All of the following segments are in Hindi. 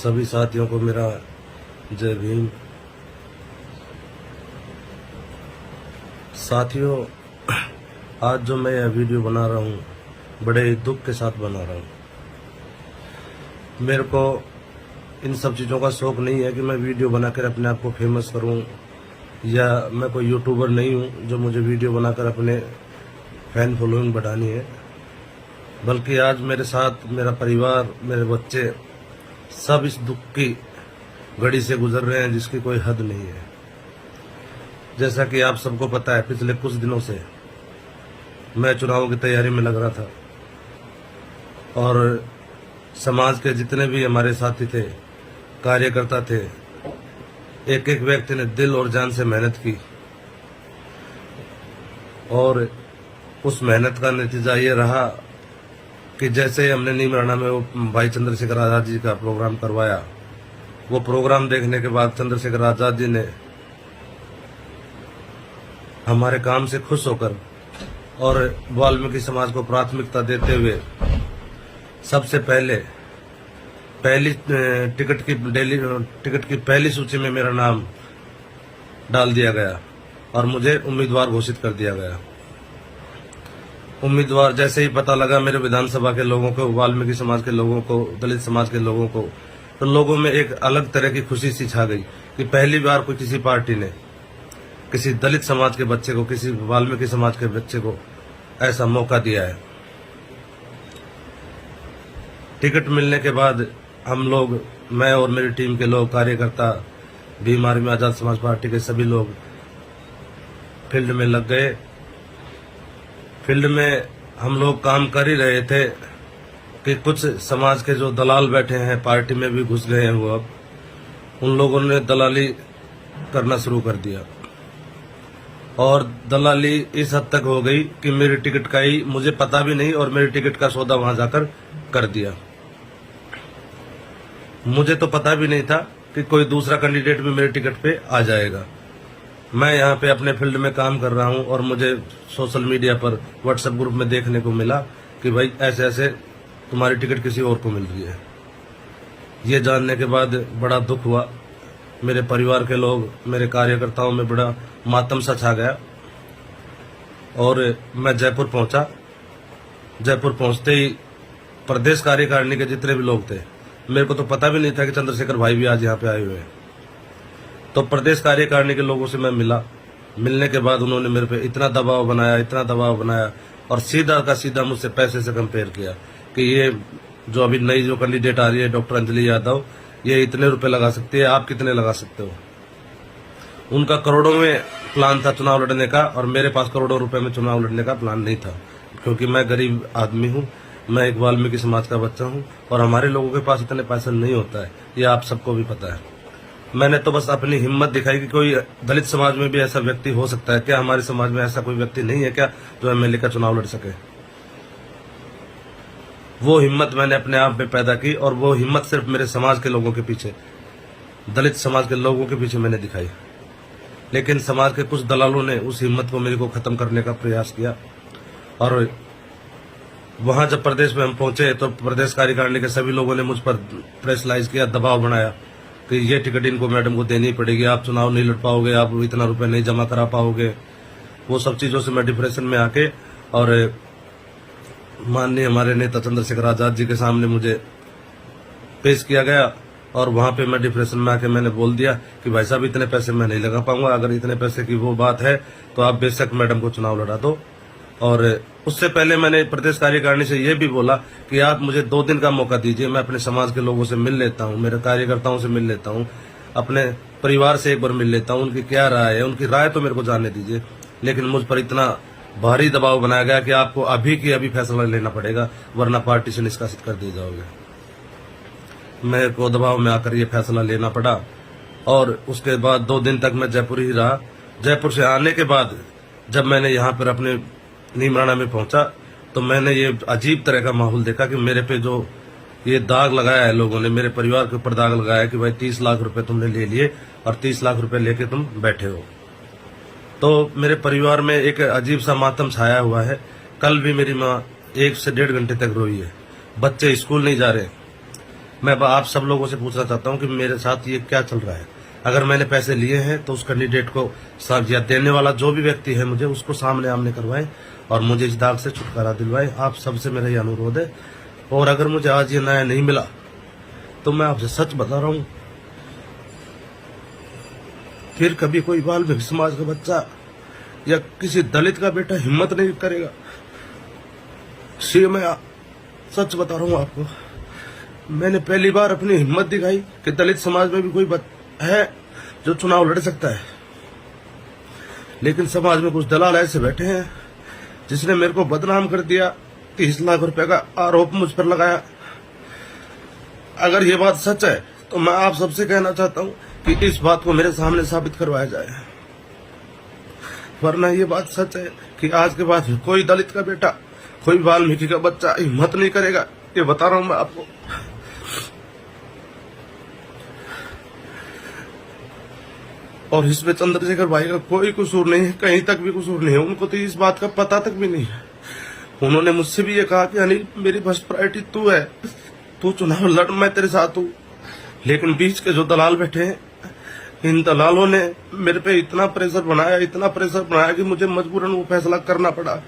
सभी साथियों को मेरा जय भीम। साथियों, आज जो मैं यह वीडियो बना रहा हूँ बड़े दुख के साथ बना रहा हूँ। मेरे को इन सब चीज़ों का शौक नहीं है कि मैं वीडियो बनाकर अपने आप को फेमस करूँ, या मैं कोई यूट्यूबर नहीं हूँ जो मुझे वीडियो बनाकर अपने फैन फॉलोइंग बढ़ानी है। बल्कि आज मेरे साथ मेरा परिवार, मेरे बच्चे सब इस दुख की घड़ी से गुजर रहे हैं जिसकी कोई हद नहीं है। जैसा कि आप सबको पता है, पिछले कुछ दिनों से मैं चुनाव की तैयारी में लग रहा था और समाज के जितने भी हमारे साथी थे, कार्यकर्ता थे, एक एक व्यक्ति ने दिल और जान से मेहनत की और उस मेहनत का नतीजा ये रहा कि जैसे हमने नीमराना में वो भाई चंद्रशेखर आजाद जी का प्रोग्राम करवाया, वो प्रोग्राम देखने के बाद चंद्रशेखर आजाद जी ने हमारे काम से खुश होकर और वाल्मीकि समाज को प्राथमिकता देते हुए सबसे पहले टिकट की पहली सूची में मेरा नाम डाल दिया गया और मुझे उम्मीदवार घोषित कर दिया गया। उम्मीदवार जैसे ही पता लगा मेरे विधानसभा के लोगों को, वाल्मीकि समाज के लोगों को, दलित समाज के लोगों को, तो लोगों में एक अलग तरह की खुशी सी छा गई कि पहली बार कोई किसी पार्टी ने किसी दलित समाज के बच्चे को, किसी वाल्मीकि समाज के बच्चे को ऐसा मौका दिया है। टिकट मिलने के बाद हम लोग, मैं और मेरी टीम के लोग, कार्यकर्ता, भीम आर्मी आजाद समाज पार्टी के सभी लोग फील्ड में लग गए। फील्ड में हम लोग काम कर ही रहे थे कि कुछ समाज के जो दलाल बैठे हैं, पार्टी में भी घुस गए हैं, वो अब उन लोगों ने दलाली करना शुरू कर दिया और दलाली इस हद तक हो गई कि मेरी टिकट का ही मुझे पता भी नहीं और मेरी टिकट का सौदा वहां जाकर कर दिया। मुझे तो पता भी नहीं था कि कोई दूसरा कैंडिडेट भी मेरे टिकट पे आ जाएगा। मैं यहाँ पे अपने फील्ड में काम कर रहा हूँ और मुझे सोशल मीडिया पर, व्हाट्सएप ग्रुप में देखने को मिला कि भाई ऐसे ऐसे तुम्हारी टिकट किसी और को मिल रही है। ये जानने के बाद बड़ा दुख हुआ। मेरे परिवार के लोग, मेरे कार्यकर्ताओं में बड़ा मातम सा छा गया और मैं जयपुर पहुंचा। जयपुर पहुंचते ही प्रदेश कार्यकारिणी के जितने भी लोग थे, मेरे को तो पता भी नहीं था कि चंद्रशेखर भाई भी आज यहाँ पे आए हुए हैं। तो प्रदेश कार्यकारिणी के लोगों से मैं मिला। मिलने के बाद उन्होंने मेरे पे इतना दबाव बनाया और सीधा का सीधा मुझसे पैसे से कंपेयर किया कि ये जो अभी नई जो कैंडिडेट आ रही है, डॉक्टर अंजलि यादव, ये इतने रुपए लगा सकती है, आप कितने लगा सकते हो। उनका करोड़ों में प्लान था चुनाव लड़ने का और मेरे पास करोड़ों रुपए में चुनाव लड़ने का प्लान नहीं था, क्योंकि मैं गरीब आदमी हूँ, मैं एक वाल्मीकि समाज का बच्चा हूँ और हमारे लोगों के पास इतने पैसा नहीं होता है, ये आप सबको भी पता है। मैंने तो बस अपनी हिम्मत दिखाई कि कोई दलित समाज में भी ऐसा व्यक्ति हो सकता है क्या, हमारे समाज में ऐसा कोई व्यक्ति नहीं है क्या जो एमएलए का चुनाव लड़ सके। वो हिम्मत मैंने अपने आप में पैदा की और वो हिम्मत सिर्फ मेरे समाज के लोगों के पीछे, दलित समाज के लोगों के पीछे मैंने दिखाई। लेकिन समाज के कुछ दलालों ने उस हिम्मत को मेरे को खत्म करने का प्रयास किया और वहां जब प्रदेश में हम पहुंचे तो प्रदेश कार्यकारिणी के सभी लोगों ने मुझ पर प्रेशराइज किया, दबाव बनाया कि ये टिकट इनको मैडम को देनी पड़ेगी, आप चुनाव नहीं लड़ पाओगे, आप इतना रुपए नहीं जमा करा पाओगे। वो सब चीजों से मैं डिप्रेशन में आके और माननीय हमारे नेता चंद्रशेखर आजाद जी के सामने मुझे पेश किया गया और वहां पे मैं डिप्रेशन में आके मैंने बोल दिया कि भाई साहब इतने पैसे मैं नहीं लगा पाऊंगा, अगर इतने पैसे की वो बात है तो आप बेशक मैडम को चुनाव लड़ा दो। और उससे पहले मैंने प्रदेश कार्यकारिणी से ये भी बोला कि आप मुझे 2 दिन का मौका दीजिए, मैं अपने समाज के लोगों से मिल लेता हूँ, मेरे कार्यकर्ताओं से मिल लेता हूँ, अपने परिवार से एक बार मिल लेता हूँ, उनकी क्या राय है, उनकी राय तो मेरे को जानने दीजिए। लेकिन मुझ पर इतना भारी दबाव बनाया गया कि आपको अभी की अभी फैसला लेना पड़ेगा, वरना पार्टी से निष्कासित कर दिए जाओगे। मेरे को दबाव में आकर ये फैसला लेना पड़ा और उसके बाद 2 दिन तक मैं जयपुर ही रहा। जयपुर से आने के बाद जब मैंने यहाँ पर अपने नीमराना में पहुंचा तो मैंने ये अजीब तरह का माहौल देखा कि मेरे पे जो ये दाग लगाया है लोगों ने, मेरे परिवार के ऊपर दाग लगाया कि भाई 30 लाख रुपए तुमने ले लिए और 30 लाख रुपए लेके तुम बैठे हो। तो मेरे परिवार में एक अजीब सा मातम छाया हुआ है। कल भी मेरी माँ 1 से 1.5 घंटे तक रोई है। बच्चे स्कूल नहीं जा रहे, मैं आप सब लोगों से पूछना चाहता हूं कि मेरे साथ ये क्या चल रहा है। अगर मैंने पैसे लिए हैं तो उस कैंडिडेट को या देने वाला जो भी व्यक्ति है मुझे उसको सामने आमने करवाएं और मुझे इस दाग से छुटकारा दिलवाएं। आप सबसे मेरा ये अनुरोध है। और अगर मुझे आज ये न्याय नहीं मिला तो मैं आपसे सच बता रहा हूं, फिर कभी कोई बाल भिख समाज का बच्चा या किसी दलित का बेटा हिम्मत नहीं करेगा। मैं सच बता रहा हूं आपको, मैंने पहली बार अपनी हिम्मत दिखाई कि दलित समाज में भी कोई है जो चुनाव लड़ सकता है। लेकिन समाज में कुछ दलाल ऐसे बैठे हैं जिसने मेरे को बदनाम कर दिया, 30 लाख रुपए का आरोप मुझ पर लगाया। अगर ये बात सच है तो मैं आप सबसे कहना चाहता हूं कि इस बात को मेरे सामने साबित करवाया जाए, वरना ये बात सच है कि आज के बाद कोई दलित का बेटा, कोई वाल्मीकि का बच्चा हिम्मत नहीं करेगा। ये बता रहा हूं मैं आपको। और इसमें चंद्रशेखर भाई का कोई कसूर नहीं है, कहीं तक भी कसूर नहीं है। उनको तो इस बात का पता तक भी नहीं है। उन्होंने मुझसे भी ये कहा कि अनिल मेरी फर्स्ट प्रायोरिटी तू है, तू चुनाव लड़, मैं तेरे साथ हूँ। लेकिन बीच के जो दलाल बैठे हैं, इन दलालों ने मेरे पे इतना प्रेशर बनाया कि मुझे मजबूरन वो फैसला करना पड़ा।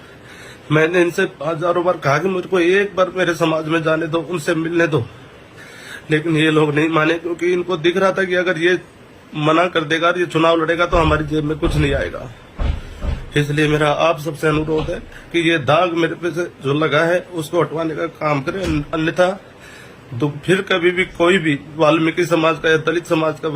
मैंने इनसे हजारों बार कहा कि मुझे को एक बार मेरे समाज में जाने दो, उनसे मिलने दो, लेकिन ये लोग नहीं माने, क्योंकि इनको दिख रहा था कि अगर ये मना कर देगा, ये चुनाव लड़ेगा तो हमारी जेब में कुछ नहीं आएगा। इसलिए मेरा आप सबसे अनुरोध है कि ये दाग मेरे पे से जो लगा है उसको हटवाने का काम करें, अन्यथा तो फिर कभी भी कोई भी वाल्मीकि समाज का या दलित समाज का